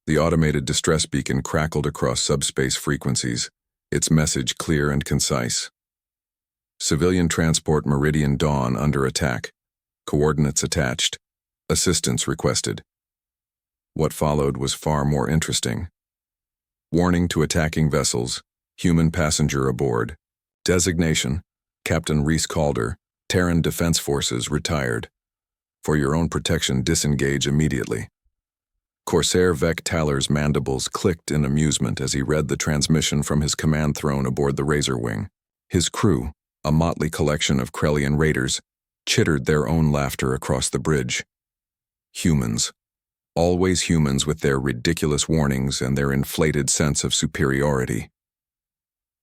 The automated distress beacon crackled across subspace frequencies, its message clear and concise. Civilian transport Meridian Dawn under attack. Coordinates attached. Assistance requested. What followed was far more interesting. Warning to attacking vessels. Human passenger aboard. Designation: Captain Reese Calder, Terran Defense Forces, retired. For your own protection, disengage immediately. Corsair Vec Taller's mandibles clicked in amusement as he read the transmission from his command throne aboard the Razor Wing. His crew, a motley collection of Krellian raiders, chittered their own laughter across the bridge. Humans. Always humans, with their ridiculous warnings and their inflated sense of superiority.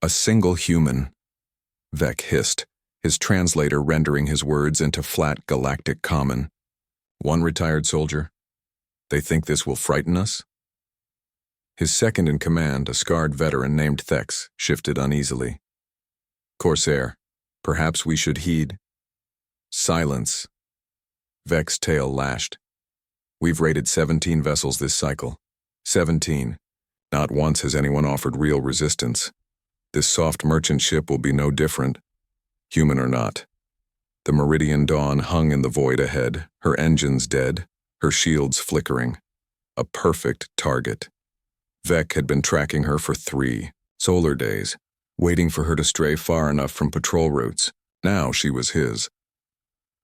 A single human, Vec hissed, his translator rendering his words into flat galactic common. One retired soldier? They think this will frighten us? His second-in-command, a scarred veteran named Thex, shifted uneasily. Corsair, perhaps we should heed. Silence. Vec's tail lashed. We've raided 17 vessels this cycle. 17. Not once has anyone offered real resistance. This soft merchant ship will be no different, human or not. The Meridian Dawn hung in the void ahead, her engines dead, her shields flickering. A perfect target. Vec had been tracking her for 3 solar days, waiting for her to stray far enough from patrol routes. Now she was his.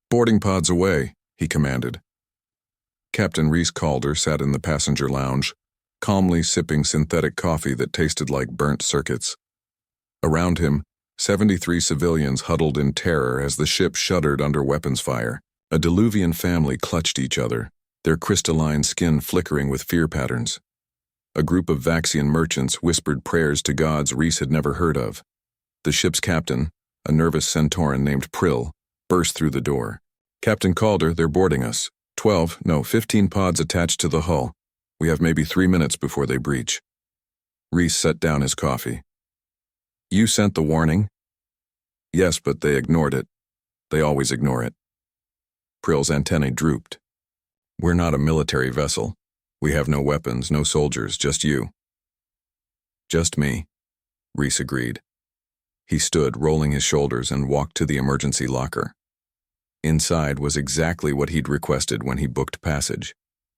Boarding pods away, he commanded. Captain Reese Calder sat in the passenger lounge, calmly sipping synthetic coffee that tasted like burnt circuits. Around him, 73 civilians huddled in terror as the ship shuddered under weapons fire. A Diluvian family clutched each other, their crystalline skin flickering with fear patterns. A group of Vaxian merchants whispered prayers to gods Reese had never heard of. The ship's captain, a nervous Centauran named Prill, burst through the door. Captain Calder, they're boarding us. 15 pods attached to the hull. We have maybe 3 minutes before they breach. Reese set down his coffee. You sent the warning? Yes, but they ignored it. They always ignore it. Prill's antennae drooped. We're not a military vessel. We have no weapons, no soldiers, just you. Just me, Reese agreed. He stood, rolling his shoulders, and walked to the emergency locker. Inside was exactly what he'd requested when he booked passage,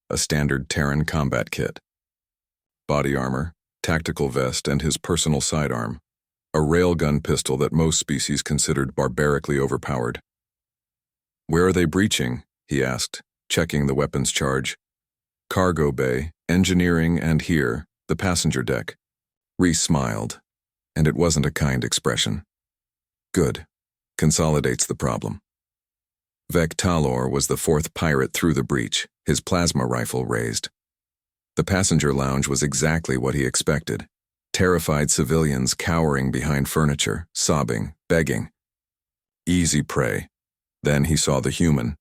a standard Terran combat kit. Body armor, tactical vest, and his personal sidearm, a railgun pistol that most species considered barbarically overpowered. Where are they breaching? He asked, checking the weapons charge. Cargo bay, engineering, and here, the passenger deck. Reese smiled, and it wasn't a kind expression. Good. Consolidates the problem. Vec Talor was the 4th pirate through the breach, his plasma rifle raised. The passenger lounge was exactly what he expected. Terrified civilians cowering behind furniture, sobbing, begging. Easy prey. Then he saw the human.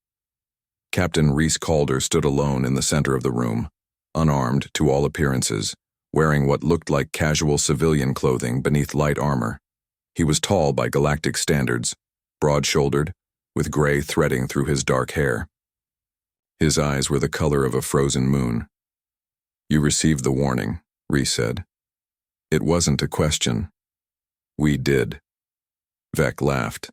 Captain Reese Calder stood alone in the center of the room, unarmed to all appearances, wearing what looked like casual civilian clothing beneath light armor. He was tall by galactic standards, broad-shouldered, with gray threading through his dark hair. His eyes were the color of a frozen moon. You received the warning, Reese said. It wasn't a question. We did. Vec laughed.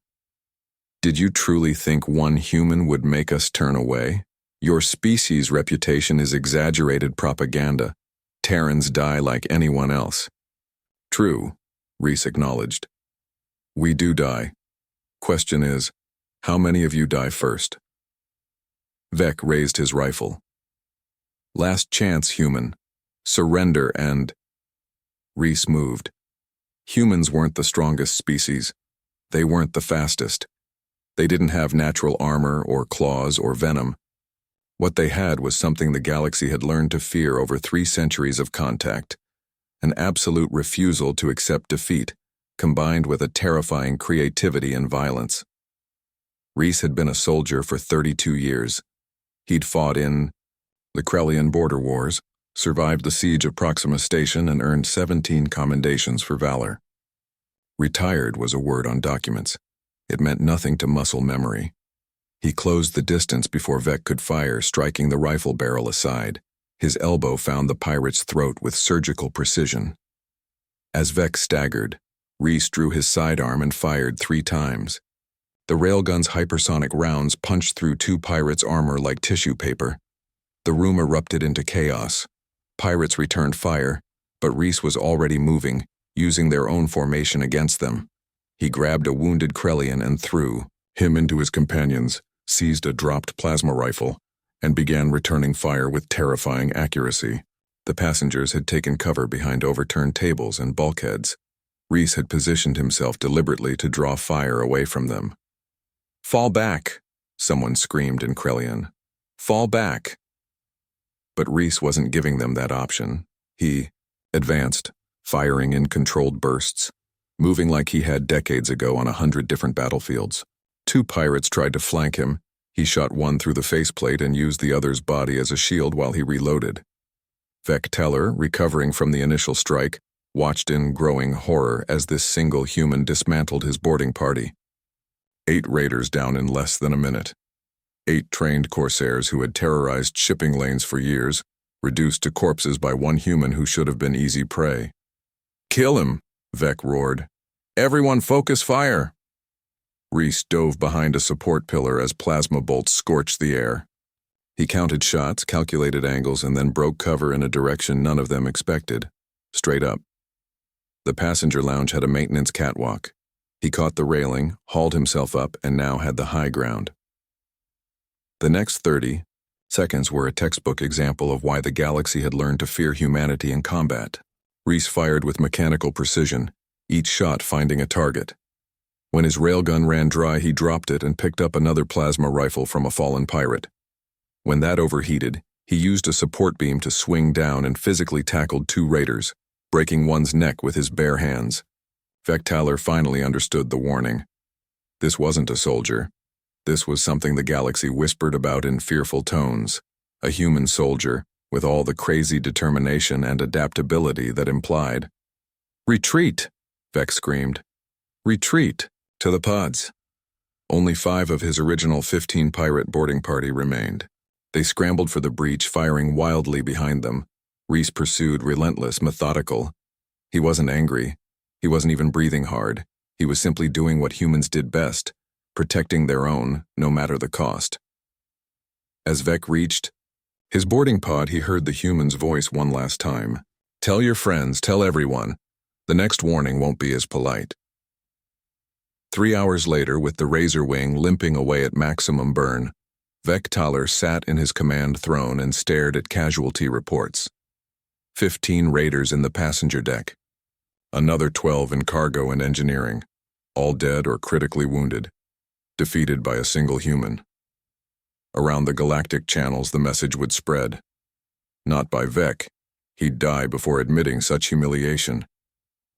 Did you truly think one human would make us turn away? Your species' reputation is exaggerated propaganda. Terrans die like anyone else. True, Reese acknowledged. We do die. Question is, how many of you die first? Vec raised his rifle. Last chance, human. Surrender and... Reese moved. Humans weren't the strongest species. They weren't the fastest. They didn't have natural armor or claws or venom. What they had was something the galaxy had learned to fear over 3 centuries of contact, an absolute refusal to accept defeat, combined with a terrifying creativity and violence. Reese had been a soldier for 32 years. He'd fought in the Krellian border wars, survived the siege of Proxima Station, and earned 17 commendations for valor. Retired was a word on documents. It meant nothing to muscle memory. He closed the distance before Vec could fire, striking the rifle barrel aside. His elbow found the pirate's throat with surgical precision. As Vec staggered, Reese drew his sidearm and fired 3 times. The railgun's hypersonic rounds punched through 2 pirates' armor like tissue paper. The room erupted into chaos. Pirates returned fire, but Reese was already moving, using their own formation against them. He grabbed a wounded Krellian and threw him into his companions, seized a dropped plasma rifle, and began returning fire with terrifying accuracy. The passengers had taken cover behind overturned tables and bulkheads. Reese had positioned himself deliberately to draw fire away from them. "Fall back!" someone screamed in Krellian. "Fall back!" But Reese wasn't giving them that option. He advanced, firing in controlled bursts, moving like he had decades ago on 100 different battlefields. 2 pirates tried to flank him. He shot one through the faceplate and used the other's body as a shield while he reloaded. Vec Teller, recovering from the initial strike, watched in growing horror as this single human dismantled his boarding party. 8 raiders down in less than a minute. 8 trained corsairs who had terrorized shipping lanes for years, reduced to corpses by one human who should have been easy prey. "Kill him!" Vec roared. "Everyone focus fire!" Reese dove behind a support pillar as plasma bolts scorched the air. He counted shots, calculated angles, and then broke cover in a direction none of them expected. Straight up. The passenger lounge had a maintenance catwalk. He caught the railing, hauled himself up, and now had the high ground. The next 30 seconds were a textbook example of why the galaxy had learned to fear humanity in combat. Reese fired with mechanical precision, each shot finding a target. When his railgun ran dry, he dropped it and picked up another plasma rifle from a fallen pirate. When that overheated, he used a support beam to swing down and physically tackled 2 raiders, breaking one's neck with his bare hands. Vec Teller finally understood the warning. This wasn't a soldier. This was something the galaxy whispered about in fearful tones. A human soldier, with all the crazy determination and adaptability that implied. "Retreat!" Vec screamed. "Retreat! To the pods!" Only 5 of his original 15 pirate boarding party remained. They scrambled for the breach, firing wildly behind them. Reese pursued, relentless, methodical. He wasn't angry. He wasn't even breathing hard. He was simply doing what humans did best, protecting their own, no matter the cost. As Vec reached his boarding pod, he heard the human's voice one last time. "Tell your friends, tell everyone. The next warning won't be as polite." 3 hours later, with the Razor Wing limping away at maximum burn, Vec Teller sat in his command throne and stared at casualty reports. 15 raiders in the passenger deck. Another 12 in cargo and engineering, all dead or critically wounded, defeated by a single human. Around the galactic channels, the message would spread. Not by Vec, he'd die before admitting such humiliation,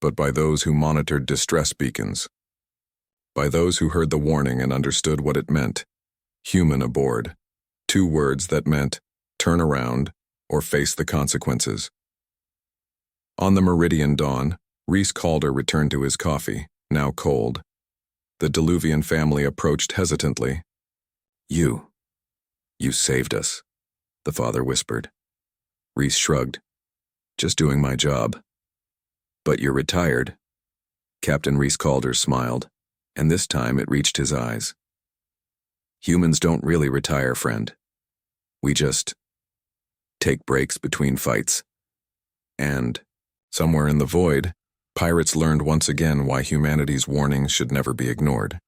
but by those who monitored distress beacons. By those who heard the warning and understood what it meant. Human aboard. 2 words that meant turn around or face the consequences. On the meridian dawn, Reese Calder returned to his coffee, now cold. The Diluvian family approached hesitantly. You saved us," the father whispered. Reese shrugged. "Just doing my job." "But you're retired." Captain Reese Calder smiled, and this time it reached his eyes. "Humans don't really retire, friend. We just take breaks between fights." And, somewhere in the void, pirates learned once again why humanity's warnings should never be ignored.